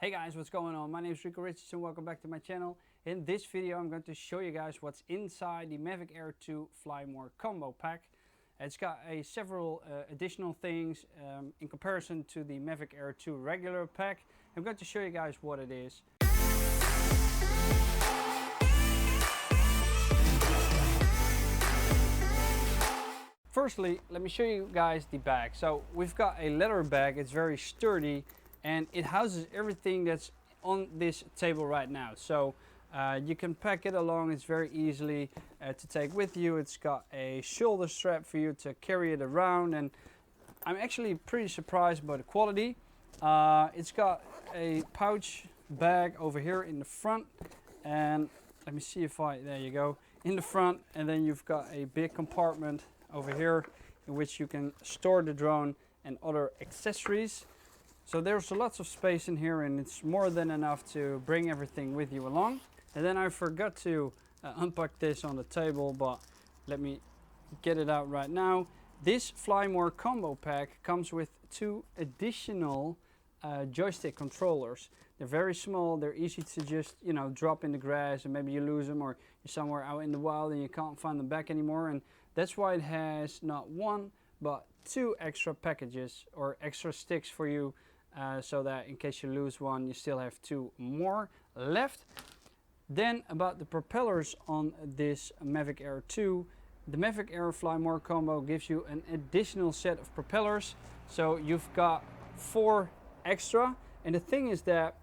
Hey guys, what's going on? My name is Rico Richardson. Welcome back to my channel. In this video I'm going to show you guys what's inside the Mavic Air 2 Fly More Combo Pack. It's got several additional things in comparison to the Mavic Air 2 regular pack. I'm going to show you guys what it is. Firstly, let me show you guys the bag. So we've got a leather bag. It's very sturdy and it houses everything that's on this table right now. So you can pack it along. It's very easily to take with you. It's got a shoulder strap for you to carry it around, and I'm actually pretty surprised by the quality. It's got a pouch bag over here in the front, and let me see if there you go, in the front, and then you've got a big compartment over here in which you can store the drone and other accessories. So there's lots of space in here, and it's more than enough to bring everything with you along. And then I forgot to unpack this on the table, but let me get it out right now. This Fly More Combo Pack comes with two additional joystick controllers. They're very small, they're easy to just, drop in the grass, and maybe you lose them, or you're somewhere out in the wild and you can't find them back anymore. And that's why it has not one, but two extra packages or extra sticks for you, so that in case you lose one, you still have two more left. Then about the propellers on this Mavic Air 2, the Mavic Air Fly More Combo gives you an additional set of propellers. So you've got 4 extra, and the thing is that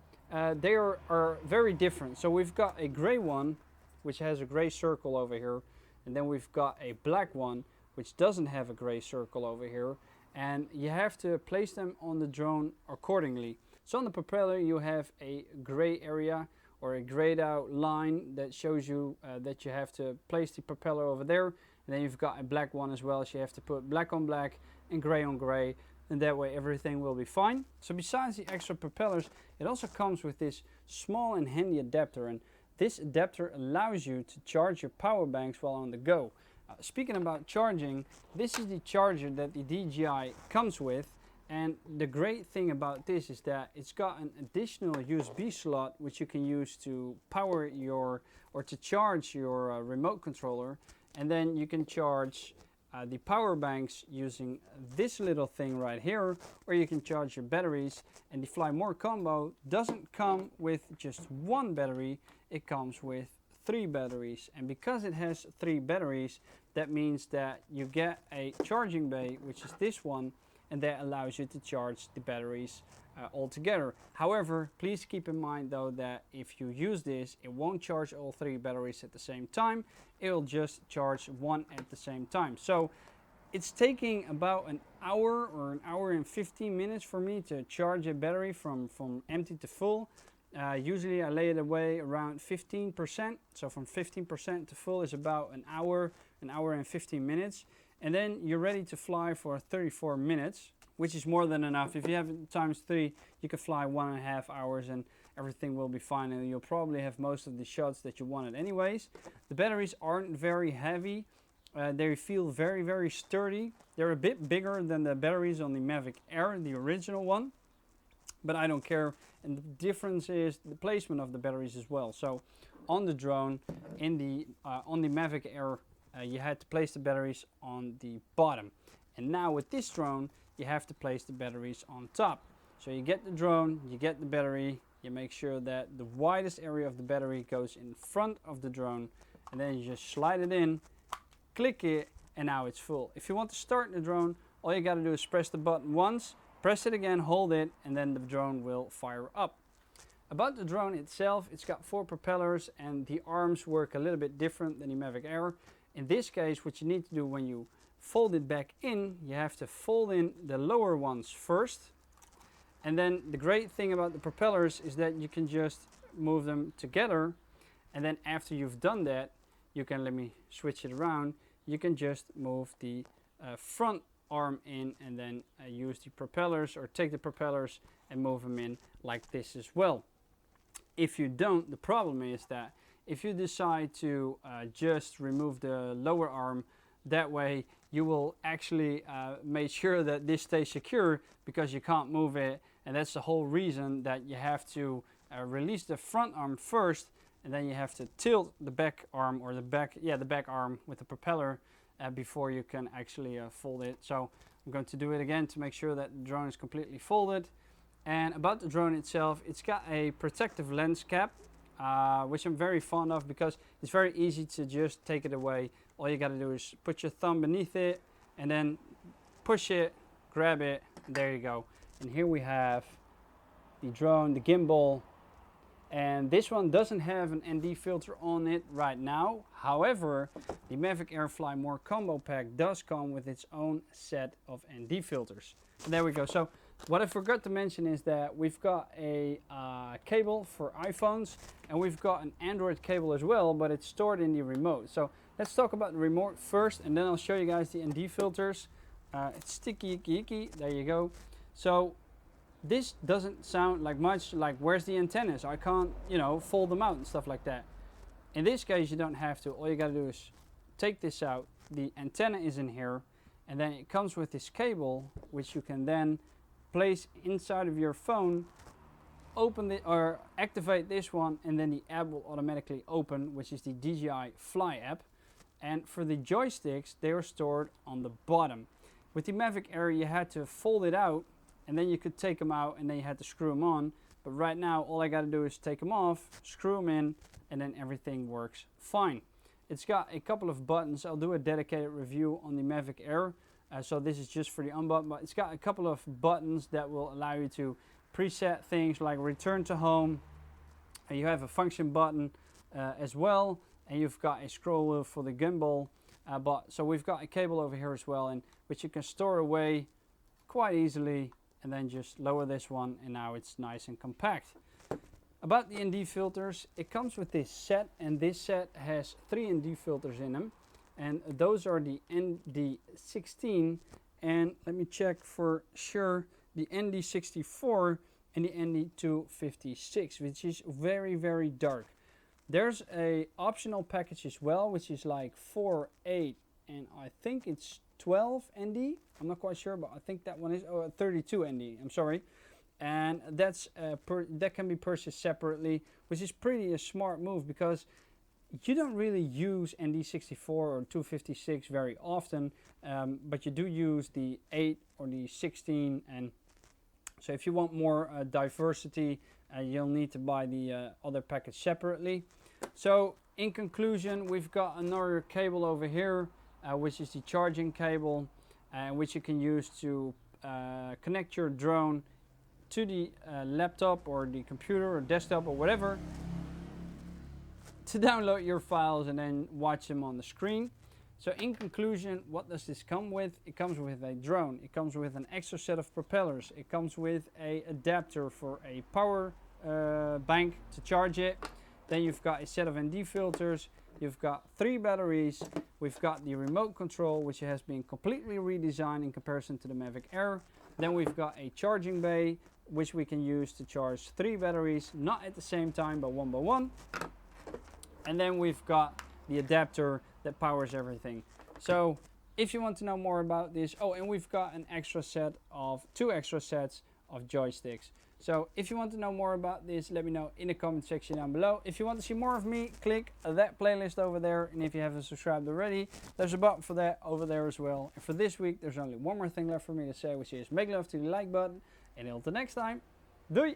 they are very different. So we've got a gray one, which has a gray circle over here, and then we've got a black one, which doesn't have a gray circle over here, and you have to place them on the drone accordingly. So on the propeller you have a gray area or a grayed out line that shows you that you have to place the propeller over there, and then you've got a black one as well, so you have to put black on black and gray on gray, and that way everything will be fine. So besides the extra propellers, it also comes with this small and handy adapter, and this adapter allows you to charge your power banks while on the go. Speaking about charging, this is the charger that the DJI comes with, and the great thing about this is that it's got an additional USB slot which you can use to power your or to charge your remote controller, and then you can charge the power banks using this little thing right here, or you can charge your batteries. And the Fly More Combo doesn't come with just one battery, it comes with 3 batteries, and because it has 3 batteries, that means that you get a charging bay, which is this one, and that allows you to charge the batteries all together. However, please keep in mind though that if you use this, it won't charge all 3 batteries at the same time, it will just charge one at the same time. So it's taking about an hour or an hour and 15 minutes for me to charge a battery from empty to full. Usually I lay it away around 15%, so from 15% to full is about an hour and 15 minutes, and then you're ready to fly for 34 minutes, which is more than enough. If you have it times 3, you can fly 1.5 hours and everything will be fine, and you'll probably have most of the shots that you wanted anyways. The batteries aren't very heavy, they feel very sturdy. They're a bit bigger than the batteries on the Mavic Air, the original one, but I don't care. And the difference is the placement of the batteries as well. So on the drone, on the Mavic Air, you had to place the batteries on the bottom, and now with this drone you have to place the batteries on top. So you get the drone, you get the battery, you make sure that the widest area of the battery goes in front of the drone, and then you just slide it in, click it, and now it's full. If you want to start the drone, all you got to do is press the button once, press it again, hold it, and then the drone will fire up. About the drone itself, it's got 4 propellers, and the arms work a little bit different than the Mavic Air. In this case, what you need to do when you fold it back in, you have to fold in the lower ones first. And then the great thing about the propellers is that you can just move them together, and then after you've done that, you can, let me switch it around, you can just move the front arm in, and then use the propellers, or take the propellers and move them in like this as well. If you don't, the problem is that if you decide to just remove the lower arm, that way you will actually make sure that this stays secure, because you can't move it and that's the whole reason that you have to release the front arm first, and then you have to tilt the back arm, or the back arm with the propeller before you can actually fold it. So I'm going to do it again to make sure that the drone is completely folded. And about the drone itself, it's got a protective lens cap, which I'm very fond of because it's very easy to just take it away. All you got to do is put your thumb beneath it and then push it, grab it, and there you go. And here we have the drone, the gimbal, and this one doesn't have an ND filter on it right now. However, the Mavic Air Fly More Combo Pack does come with its own set of ND filters. And there we go. So what I forgot to mention is that we've got a cable for iPhones, and we've got an Android cable as well, but it's stored in the remote. So let's talk about the remote first, and then I'll show you guys the ND filters. It's sticky, there you go. So this doesn't sound like much like where's the antennas? I can't, you know, fold them out and stuff like that. In this case, you don't have to. All you gotta do is take this out. The antenna is in here, and then it comes with this cable, which you can then place inside of your phone, open it or activate this one, and then the app will automatically open, which is the DJI Fly app. And for the joysticks, they are stored on the bottom. With the Mavic Air, you had to fold it out, and then you could take them out, and then you had to screw them on. But right now, all I got to do is take them off, screw them in, and then everything works fine. It's got a couple of buttons. I'll do a dedicated review on the Mavic Air. So this is just for the unbutton, but it's got a couple of buttons that will allow you to preset things like return to home. And you have a function button as well, and you've got a scroll wheel for the gimbal. So we've got a cable over here as well, and which you can store away quite easily, and then just lower this one, and now it's nice and compact. About the ND filters, it comes with this set, and this set has 3 ND filters in them, and those are the ND16, and let me check for sure, the ND64 and the ND256, which is very, very dark. There's a optional package as well, which is like 4, 8, and I think it's 12 ND. I'm not quite sure, but I think that one is 32 ND. I'm sorry, and that's that can be purchased separately, which is pretty a smart move because you don't really use ND64 or 256 very often, but you do use the 8 or the 16, and so if you want more diversity, you'll need to buy the other package separately. So in conclusion, we've got another cable over here, which is the charging cable, which you can use to connect your drone to the laptop or the computer or desktop or whatever, to download your files and then watch them on the screen. So in conclusion, what does this come with? It comes with a drone, it comes with an extra set of propellers, it comes with an adapter for a power bank to charge it. Then you've got a set of ND filters, you've got 3 batteries, we've got the remote control, which has been completely redesigned in comparison to the Mavic Air. Then we've got a charging bay, which we can use to charge 3 batteries, not at the same time, but one by one. And then we've got the adapter that powers everything. So if you want to know more about this, oh, and we've got an extra set of 2 extra sets of joysticks. So if you want to know more about this, let me know in the comment section down below. If you want to see more of me, click that playlist over there. And if you haven't subscribed already, there's a button for that over there as well. And for this week, there's only one more thing left for me to say, which is make love to the like button. And until next time, doei!